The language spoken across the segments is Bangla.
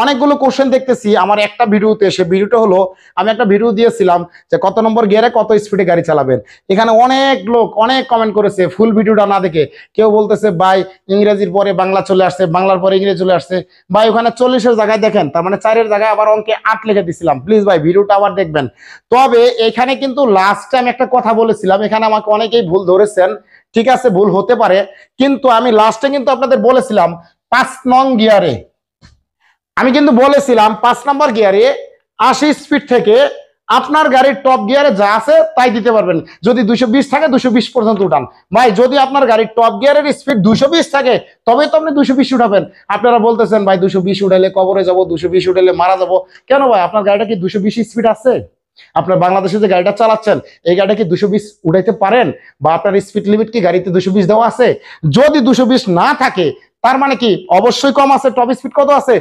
অনেকগুলো কোশ্চেন দেখতেছি আমার একটা ভিডিওতে। সে ভিডিওটা হলো, আমি একটা ভিডিও দিয়েছিলাম যে কত নম্বর গিয়ারে কত স্পিডে গাড়ি চালাবেন। এখানে অনেক লোক অনেক কমেন্ট করেছে ফুল ভিডিওটা না দেখে। কেউ বলতেছে ভাই ইংরেজির পরে বাংলা চলে আসছে, বাংলার পরে ইংরেজি চলে আসছে। ভাই ওখানে 40-এর জায়গায় দেখেন, তার মানে 4-এর জায়গায় আবার অঙ্কে 8 লিখে দিছিলাম। প্লিজ ভাই ভিডিওটা আবার দেখবেন। তবে এখানে কিন্তু লাস্ট টাইম একটা কথা বলেছিলাম, এখানে আমাকে অনেকেই ভুল ধরেছেন। ঠিক আছে, ভুল হতে পারে, কিন্তু আমি লাস্টে কিন্তু আপনাদের বলেছিলাম 5 নং গিয়ারে, আমি কিন্তু বলেছিলাম 5 নম্বর গিয়ারে 80 স্পিড থেকে আপনার গাড়ির টপ গিয়ারে যা আছে তাই দিতে পারবেন। যদি 220 থাকে 220 পর্যন্ত উঠান। ভাই যদি আপনার গাড়ির টপ গিয়ারের স্পিড 220 থাকে তবে তো আপনি 220 উঠাবেন। আপনারা বলতেছেন ভাই 220 উঠাইলে কবরে যাব, 220 উঠাইলে মারা যাব। কেন ভাই, আপনার গাড়িটা কি 220 স্পিড আছে? আপনার বাংলাদেশে যে গাড়িটা চালাচ্ছেন এই গাড়িটা কি 220 উঠাইতে পারেন? বা আপনার স্পিড লিমিট কি গাড়িতে 220 দেওয়া আছে? যদি 220 না থাকে তার মানে কি অবশ্যই কম আছে। টপ স্পিড কত আছে?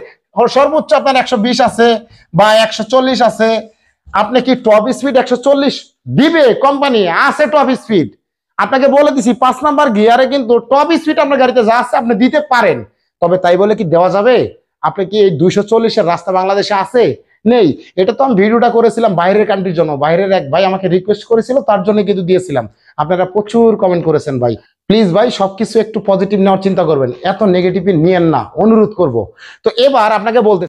সর্বোচ্চ আপনার 120 আছে বা 140 আছে। আপনি কি টপ স্পিড 140 দিবে? কোম্পানি আছে টপ স্পিড। আপনাকে বলে দিছি 5 নাম্বার গিয়ারে কিন্তু টপ স্পিড আপনার গাড়িতে যা আছে আপনি দিতে পারেন। তবে তাই বলে কি দেওয়া যাবে? আপনি কি এই 240-এর রাস্তা বাংলাদেশে আছে? নেই। এটা তো আমি ভিডিওটা করেছিলাম বাইরের কান্ট্রির জন্য। বাইরের এক ভাই আমাকে রিকোয়েস্ট করেছিল, তার জন্য কিন্তু দিয়েছিলাম। আপনারা প্রচুর কমেন্ট করেছেন ভাই। প্লিজ ভাই সবকিছু একটু পজিটিভ নেওয়ার চিন্তা করবেন, এত নেগেটিভ নিয়েন না, অনুরোধ করব। তো এবার আপনাকে বলতে